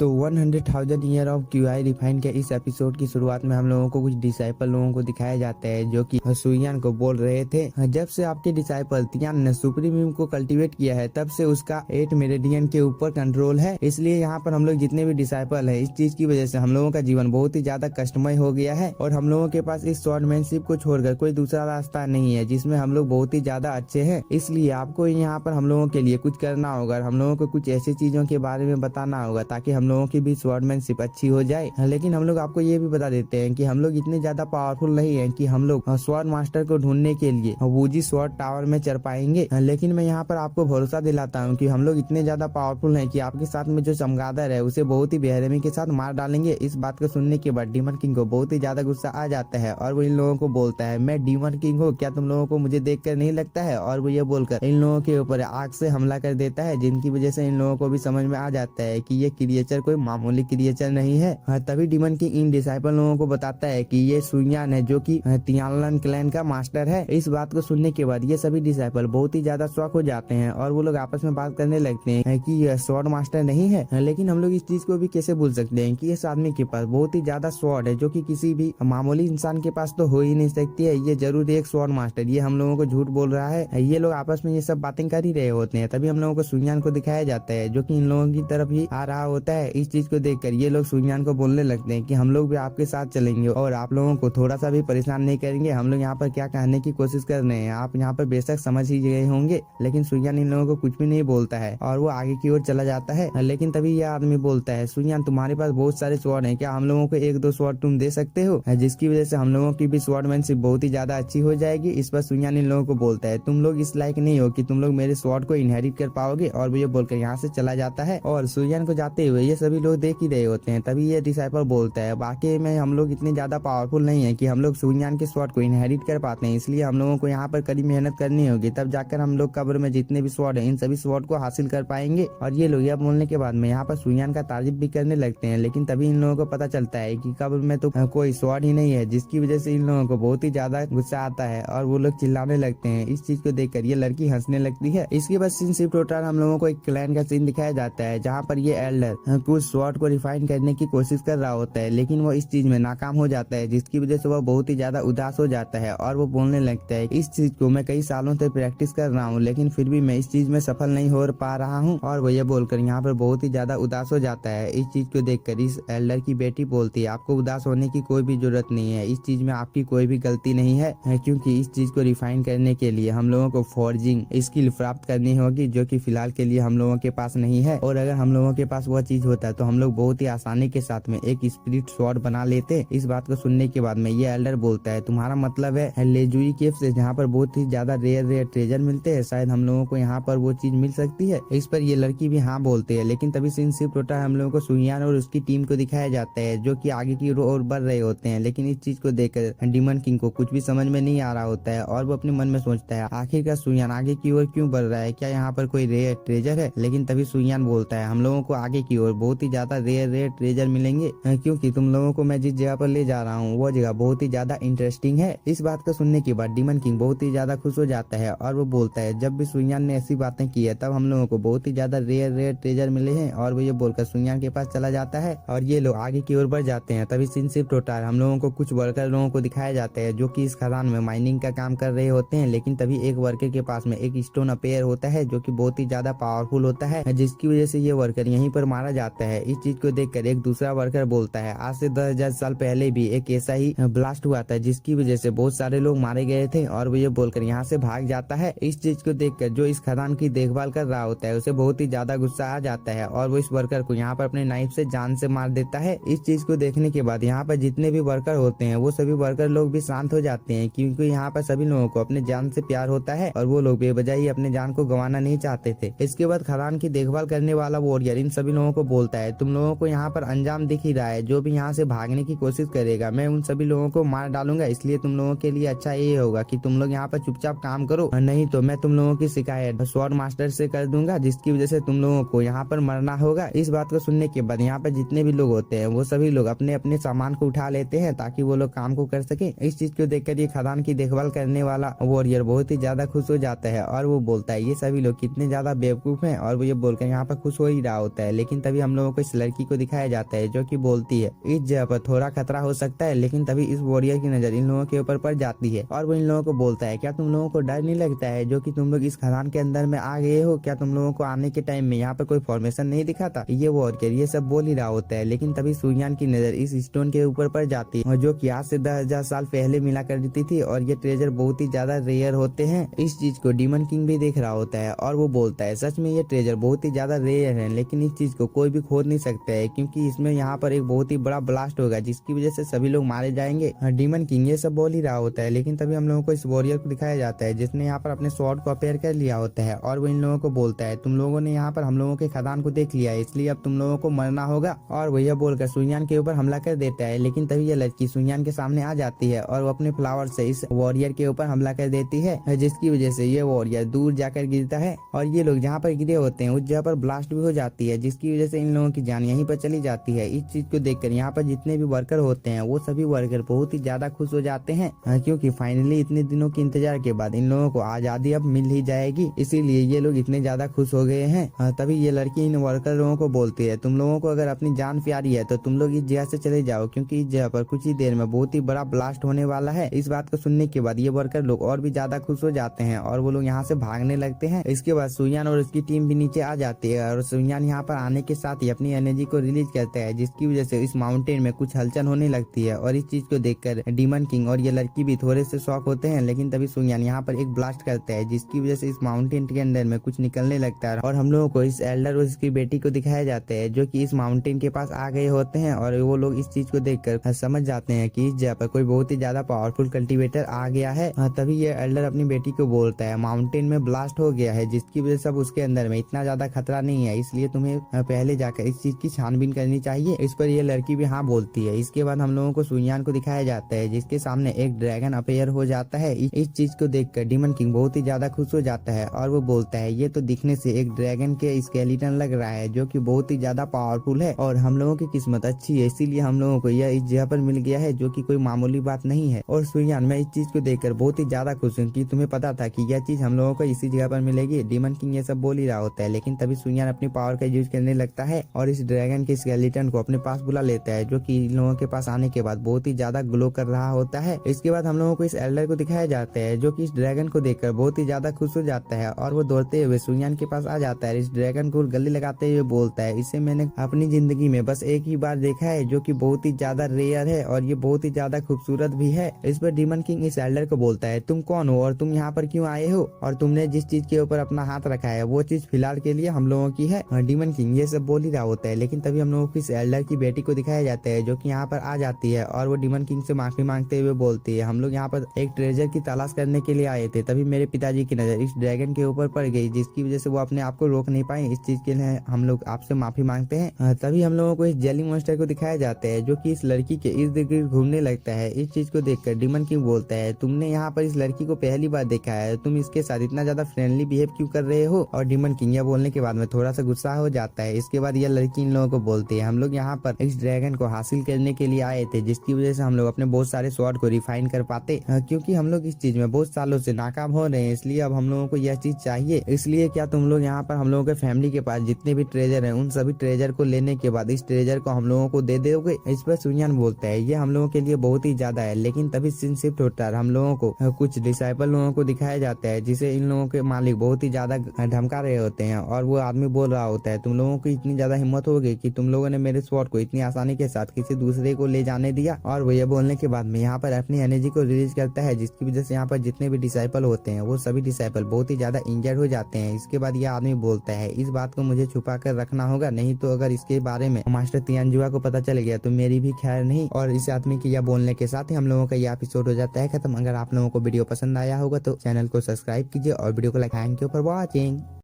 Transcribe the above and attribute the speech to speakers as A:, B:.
A: तो 100,000 year of QI refine के इस एपिसोड की शुरुआत में हम लोगों को कुछ डिसाइपल लोगों को दिखाया जाता है जो कि सुइयान को बोल रहे थे जब से आपके डिसाइपल तियान ने सुप्रीम को कल्टीवेट किया है तब से उसका 8 मेरिडियन के ऊपर कंट्रोल है। इसलिए यहाँ पर हम लोग जितने भी डिसाइपल है इस चीज की वजह से हम लोगों का जीवन बहुत ही ज्यादा कष्टमय हो गया है और हम लोगों के पास इस स्वॉर्डमैनशिप को छोड़कर कोई दूसरा रास्ता नहीं है जिसमें हम लोग बहुत ही ज्यादा अच्छे हैं। इसलिए आपको यहाँ पर हम लोगों के लिए कुछ करना होगा, हम लोगों को कुछ ऐसी चीजों के बारे में बताना होगा ताकि हम लोगों की भी स्वॉर्डमैनशिप अच्छी हो जाए। लेकिन हम लोग आपको ये भी बता देते हैं कि हम लोग इतने ज्यादा पावरफुल नहीं है कि हम लोग स्वॉर्ड मास्टर को ढूंढने के लिए वूजी स्वॉर्ड टावर में चढ़ पाएंगे। लेकिन मैं यहाँ पर आपको भरोसा दिलाता हूँ कि हम लोग इतने ज्यादा पावरफुल हैं कि आपके साथ में जो चमगादड़ है उसे बहुत ही बेरहमी के साथ मार डालेंगे। इस बात को सुनने के बाद डीमन किंग को बहुत ही ज्यादा गुस्सा आ जाता है और वो इन लोगों को बोलता है, मैं डीमन किंग हूँ, क्या तुम लोगों को मुझे देखकर नहीं लगता है? और वो ये बोलकर इन लोगों के ऊपर आग से हमला कर देता है जिनकी वजह से इन लोगों को भी समझ में आ जाता है कि ये क्रिएचर कोई मामूली क्रिएचर नहीं है। तभी डीमन किंग इन डिसाइपल लोगों को बताता है कि ये सुइयान है जो कि तियानलन क्लैन का मास्टर है। इस बात को सुनने के बाद ये सभी डिसाइपल बहुत ही ज्यादा शॉक हो जाते हैं और वो लोग आपस में बात करने लगते हैं कि यह स्वॉर्ड मास्टर नहीं है। लेकिन हम लोग इस चीज को भी कैसे भूल सकते हैं कि इस आदमी के पास बहुत ही ज्यादा स्वॉर्ड है जो कि किसी भी मामूली इंसान के पास तो हो ही नहीं सकती है। ये जरूर एक स्वॉर्ड मास्टर, ये हम लोगों को झूठ बोल रहा है। ये लोग आपस में ये सब बातें कर ही रहे होते हैं। तभी हम लोगों को सुइयान को दिखाया जाता है जो कि इन लोगों की तरफ ही आ रहा होता है। इस चीज को देखकर ये लोग सुइयान को बोलने लगते हैं कि हम लोग भी आपके साथ चलेंगे और आप लोगों को थोड़ा सा भी परेशान नहीं करेंगे। हम लोग यहाँ पर क्या कहने की कोशिश कर रहे हैं आप यहाँ पर बेशक समझ ही गए होंगे। लेकिन सुइयान इन लोगों को कुछ भी नहीं बोलता है और वो आगे की ओर चला जाता है। लेकिन तभी यह आदमी बोलता है, सुइयान तुम्हारे पास बहुत सारे स्वॉर्ड हैं, क्या हम लोगों को एक दो स्वॉर्ड तुम दे सकते हो जिसकी वजह से हम लोगों की भी स्वॉर्डमैनशिप बहुत ही ज्यादा अच्छी हो जाएगी। इस पर सुइयान इन लोगों को बोलता है, तुम लोग इस लायक नहीं हो कि तुम लोग मेरे स्वॉर्ड को इनहेरिट कर पाओगे। और वो ये बोलकर यहाँ से चला जाता है और सुइयान को जाते हुए ये सभी लोग देख ही रहे होते हैं। तभी ये डिसाइपल बोलता है, बाकी में हम लोग इतने ज्यादा पावरफुल नहीं है कि हम लोग सुइयान के स्वॉर्ड को इनहेरिट कर पाते हैं, इसलिए हम लोगों को यहाँ पर कड़ी मेहनत करनी होगी, तब जाकर हम लोग कब्र में जितने भी स्वॉर्ड है इन सभी स्वॉर्ड को हासिल कर पाएंगे। और ये लोग यह बोलने के बाद में यहाँ पर सुइयान का तारीफ भी करने लगते हैं। लेकिन तभी इन लोगों को पता चलता है कि कब्र में तो कोई स्वॉर्ड ही नहीं है, जिसकी वजह से इन लोगों को बहुत ही ज्यादा गुस्सा आता है और वो लोग चिल्लाने लगते हैं। इस चीज को देखकर ये लड़की हंसने लगती है। इसके बाद सीन शिफ्ट होता है, हम लोगों को एक क्लैन का सीन दिखाया जाता है जहाँ पर ये एल्डर कुछ स्वॉर्ड को रिफाइन करने की कोशिश कर रहा होता है, लेकिन वो इस चीज में नाकाम हो जाता है जिसकी वजह से वो बहुत ही ज्यादा उदास हो जाता है और वो बोलने लगता है, इस चीज को मैं कई सालों से प्रैक्टिस कर रहा हूँ लेकिन फिर भी मैं इस चीज में सफल नहीं हो पा रहा हूँ। और वो ये बोलकर यहाँ पर बहुत ही ज्यादा उदास हो जाता है। इस चीज को देखकर इस एल्डर की बेटी बोलती है, आपको उदास होने की कोई भी जरूरत नहीं है, इस चीज में आपकी कोई भी गलती नहीं है क्योंकि इस चीज को रिफाइन करने के लिए हम लोगों को फॉर्जिंग स्किल प्राप्त करनी होगी जो कि फिलहाल के लिए हम लोगों के पास नहीं है। और अगर हम लोगों के पास वह चीज होता है तो हम लोग बहुत ही आसानी के साथ में एक स्पिरिट स्वॉर्ड बना लेते। इस बात को सुनने के बाद में ये एल्डर बोलता है, तुम्हारा मतलब है लेजुई केव से जहाँ पर बहुत ही ज्यादा रेयर ट्रेजर मिलते हैं, शायद हम लोगों को यहाँ पर वो चीज मिल सकती है। इस पर ये लड़की भी हाँ बोलती है। लेकिन तभी सीन शिफ्ट होता है, हम लोगों को सुइयान और उसकी टीम को दिखाया जाता है जो कि आगे की ओर बढ़ रहे होते हैं। लेकिन इस चीज को देखकर डीमन किंग को कुछ भी समझ में नहीं आ रहा होता है और वो अपने मन में सोचता है, आखिरकार सुइयान आगे की ओर क्यों बढ़ रहा है, क्या यहाँ पर कोई रेयर ट्रेजर है? लेकिन तभी सुइयान बोलता है, हम लोगों को आगे की ओर बहुत ही ज्यादा रेयर ट्रेजर मिलेंगे क्योंकि तुम लोगों को मैं जिस जगह पर ले जा रहा हूँ वो जगह बहुत ही ज्यादा इंटरेस्टिंग है। इस बात को सुनने के बाद डीमन किंग बहुत ही ज्यादा खुश हो जाता है और वो बोलता है, जब भी सुइयान ने ऐसी बातें की है तब हम लोगों को बहुत ही ज्यादा रेयर ट्रेजर मिले हैं। और वो ये बोलकर सुइयान के पास चला जाता है और ये लोग आगे की ओर बढ़ जाते हैं। तभी सीन शिफ्ट होता है, हम लोगों को कुछ वर्कर लोगों को दिखाया जाता है जो कि इस खदान में माइनिंग का काम कर रहे होते हैं। लेकिन तभी एक वर्कर के पास में एक स्टोन अपेयर होता है जो कि बहुत ही ज्यादा पावरफुल होता है जिसकी वजह से ये वर्कर यहीं पर मारा जाता है। इस चीज को देखकर एक दूसरा वर्कर बोलता है, आज से 10,000 साल पहले भी एक ऐसा ही ब्लास्ट हुआ था जिसकी वजह से बहुत सारे लोग मारे गए थे। और वो ये बोलकर यहाँ से भाग जाता है। इस चीज को देखकर जो इस खदान की देखभाल कर रहा होता है उसे बहुत ही ज्यादा गुस्सा आ जाता है और वो इस वर्कर को यहाँ पर अपने नाइफ से जान से मार देता है। इस चीज को देखने के बाद यहाँ पर जितने भी वर्कर होते हैं वो सभी वर्कर लोग भी शांत हो जाते हैं क्योंकि यहाँ पर सभी लोगों को अपने जान से प्यार होता है और वो लोग बेवजह ही अपने जान को गंवाना नहीं चाहते थे। इसके बाद खदान की देखभाल करने वाला वॉरियर इन सभी लोगों को बोलता है, तुम लोगों को यहाँ पर अंजाम दिख ही रहा है, जो भी यहाँ से भागने की कोशिश करेगा मैं उन सभी लोगों को मार डालूंगा, इसलिए तुम लोगों के लिए अच्छा ये होगा कि तुम लोग यहाँ पर चुपचाप काम करो, नहीं तो मैं तुम लोगों की शिकायत स्वॉर्ड मास्टर से कर दूंगा जिसकी वजह से तुम लोगों को यहाँ पर मरना होगा। इस बात को सुनने के बाद यहाँ पर जितने भी लोग होते हैं वो सभी लोग अपने अपने सामान को उठा लेते हैं ताकि वो लोग काम को कर सके। इस चीज को देखकर ये खदान की देखभाल करने वाला वॉरियर बहुत ही ज्यादा खुश हो जाता है और वो बोलता है, ये सभी लोग कितने ज्यादा बेवकूफ हैं। और वो ये बोलकर यहाँ पर खुश हो ही रहा होता है। लेकिन तभी हम हम लोगों को इस लड़की को दिखाया जाता है जो कि बोलती है इस जगह पर थोड़ा खतरा हो सकता है, लेकिन तभी इस वॉरियर की नजर इन लोगों के ऊपर पड़ जाती है और वो इन लोगों को बोलता है क्या तुम लोगों को डर नहीं लगता है जो कि तुम लोग इस खदान के अंदर में आ गए हो? क्या तुम लोगों को आने के टाइम में यहाँ पर कोई फॉर्मेशन नहीं दिखा था? ये वॉरियर ये सब बोल ही रहा होता है, लेकिन तभी सुयान की नजर इस स्टोन के ऊपर पड़ जाती है जो कि आज से 10,000 साल पहले मिला करती थी और ये ट्रेजर बहुत ही ज्यादा रेयर होते हैं। इस चीज को डीमन किंग भी देख रहा होता है और वो बोलता है सच में ये ट्रेजर बहुत ही ज्यादा रेयर है, लेकिन इस चीज को कोई भी खोद नहीं सकता है क्योंकि इसमें यहाँ पर एक बहुत ही बड़ा ब्लास्ट होगा जिसकी वजह से सभी लोग मारे जाएंगे। डीमन किंग ये सब बोल ही रहा होता है, लेकिन तभी हम लोगों को इस वॉरियर को दिखाया जाता है जिसने यहाँ पर अपने स्वॉर्ड को अपेयर कर लिया होता है और वो इन लोगों को बोलता है तुम लोगों ने यहाँ पर हम लोगों के खदान को देख लिया है, इसलिए अब तुम लोगों को मरना होगा। और वो यह बोलकर सुयान के ऊपर हमला कर देता है, लेकिन तभी यह लड़की सुयान के सामने आ जाती है और वो अपने फ्लावर से इस वॉरियर के ऊपर हमला कर देती है जिसकी वजह से ये वॉरियर दूर जाकर गिरता है और ये लोग जहाँ पर गिरे होते हैं उस जगह पर ब्लास्ट भी हो जाती है जिसकी वजह से इन लोगों की जान यहीं पर चली जाती है। इस चीज को देखकर यहाँ पर जितने भी वर्कर होते हैं वो सभी वर्कर बहुत ही ज्यादा खुश हो जाते हैं क्योंकि फाइनली इतने दिनों के इंतजार के बाद इन लोगों को आजादी अब मिल ही जाएगी, इसीलिए ये लोग इतने ज्यादा खुश हो गए हैं। तभी ये लड़की इन वर्कर लोगों को बोलती है तुम लोगों को अगर अपनी जान प्यारी है तो तुम लोग इस जगह से चले जाओ क्योंकि इस जगह पर कुछ ही देर में बहुत ही बड़ा ब्लास्ट होने वाला है। इस बात को सुनने के बाद ये वर्कर लोग और भी ज्यादा खुश हो जाते हैं और वो लोग यहाँ से भागने लगते हैं। इसके बाद सुयान और उसकी टीम भी नीचे आ जाती है और सुयान यहाँ पर आने के साथ ही अपनी एनर्जी को रिलीज करता है जिसकी वजह से इस माउंटेन में कुछ हलचल होने लगती है और इस चीज को देखकर डीमन किंग और ये लड़की भी थोड़े से शॉक होते हैं, लेकिन तभी सुयान यहाँ पर एक ब्लास्ट करता है जिसकी वजह से इस माउंटेन के अंदर में कुछ निकलने लगता है और हम लोगों को इस एल्डर और इसकी बेटी को दिखाया जाता है जो कि इस माउंटेन के पास आ गए होते हैं और वो लोग इस चीज को देखकर समझ जाते हैं कि इस जगह पर कोई बहुत ही ज्यादा पावरफुल कल्टीवेटर आ गया है। तभी ये एल्डर अपनी बेटी को बोलता है माउंटेन में ब्लास्ट हो गया है जिसकी वजह से अब उसके अंदर में इतना ज्यादा खतरा नहीं है, इसलिए तुम्हें पहले जाकर इस चीज की छानबीन करनी चाहिए। इस पर ये लड़की भी हाँ बोलती है। इसके बाद हम लोगों को सुयान को दिखाया जाता है जिसके सामने एक ड्रैगन अपेयर हो जाता है। इस चीज को देखकर डीमन किंग बहुत ही ज्यादा खुश हो जाता है और वो बोलता है ये तो दिखने से एक ड्रैगन के स्केलेटन लग रहा है जो कि बहुत ही ज्यादा पावरफुल है और हम लोगों की किस्मत अच्छी है, इसीलिए हम लोगों को यह इस जगह पर मिल गया है जो कि कोई मामूली बात नहीं है। और सुयान मैं इस चीज को देखकर बहुत ही ज्यादा खुश हूँ कि तुम्हें पता था कि यह चीज हम लोगों को इसी जगह पर मिलेगी। डीमन किंग ये सब बोल ही रहा होता है, लेकिन तभी सुयान अपनी पावर का यूज करने लगता है और इस ड्रैगन के स्केलेटन को अपने पास बुला लेता है जो कि इन लोगों के पास आने के बाद बहुत ही ज्यादा ग्लो कर रहा होता है। इसके बाद हम लोगों को इस एल्डर को दिखाया जाता है जो कि इस ड्रैगन को देखकर बहुत ही ज्यादा खुश हो जाता है और वो दौड़ते हुए सुयान के पास आ जाता है। इस ड्रैगन को गले लगाते हुए बोलता है इसे मैंने अपनी जिंदगी में बस एक ही बार देखा है जो कि बहुत ही ज्यादा रेयर है और ये बहुत ही ज्यादा खूबसूरत भी है। इस पर डीमन किंग इस एल्डर को बोलता है तुम कौन हो और तुम यहाँ पर क्यों आए हो और तुमने जिस चीज के ऊपर अपना हाथ रखा है वो चीज फिलहाल के लिए हम लोगों की है। डीमन किंग ये सब बोल ही रहा होता है, लेकिन तभी हम लोगों को इस एल्डर की बेटी को दिखाया जाता है जो कि यहाँ पर आ जाती है और वो डीमन किंग से माफी मांगते हुए बोलती है हम लोग यहाँ पर एक ट्रेजर की तलाश करने के लिए आए थे, तभी मेरे पिताजी की नजर इस ड्रैगन के ऊपर पड़ गई जिसकी वजह से वो अपने आप को रोक नहीं पाए। इस चीज के लिए हम लोग आपसे माफी मांगते हैं। तभी हम लोगों को इस जेली मॉन्स्टर को दिखाया जाता है जो कि इस लड़की के इर्द गिर्द घूमने लगता है। इस चीज को देखकर डीमन किंग बोलता है तुमने यहाँ पर इस लड़की को पहली बार देखा है, तुम इसके साथ इतना ज्यादा फ्रेंडली बिहेव क्यों कर रहे हो? और डीमन किंग यह बोलने के बाद में थोड़ा सा गुस्सा हो जाता है। इसके बाद यह लड़की इन लोगों को बोलती है हम लोग यहाँ पर इस ड्रैगन को हासिल करने के लिए आए थे जिसकी वजह से हम लोग अपने बहुत सारे स्वॉर्ड को रिफाइन कर पाते, क्योंकि हम लोग इस चीज में बहुत सालों से नाकाम हो रहे हैं, इसलिए अब हम लोगों को यह चीज चाहिए। इसलिए क्या तुम लोग यहाँ पर हम लोगों के फैमिली के पास जितने भी ट्रेजर हैं उन सभी ट्रेजर को लेने के बाद इस ट्रेजर को हम लोगों को दे दोगे? इस पर सुयान बोलता है ये हम लोगों के लिए बहुत ही ज्यादा है, लेकिन तभी सीन शिफ्ट होता है। हम लोगों को कुछ डिसाइपल लोगों को दिखाया जाता है जिसे इन लोगों के मालिक बहुत ही ज्यादा धमका रहे होते हैं और वो आदमी बोल रहा होता है तुम लोगों की इतनी ज्यादा हिम्मत हो गई कि तुम लोगों ने मेरे स्वॉर्ड को इतनी आसानी के साथ किसी दूसरे को ले जाने दिया। और वो ये बोलने के बाद में यहाँ पर अपनी एनर्जी को रिलीज करता है जिसकी वजह से यहाँ पर जितने भी डिसाइपल होते हैं वो सभी डिसाइपल बहुत ही ज्यादा इंजर्ड हो जाते हैं। इसके बाद यह आदमी बोलता है इस बात को मुझे छुपा कर रखना होगा, नहीं तो अगर इसके बारे में मास्टर तियानजुआ को पता चल गया तो मेरी भी खैर नहीं। और इस आदमी के यह बोलने के साथ ही हम लोगों का यह एपिसोड हो जाता है खत्म। अगर आप लोगों को वीडियो पसंद आया होगा तो चैनल को सब्सक्राइब कीजिए और वीडियो को लाइक के ऊपर वॉचिंग।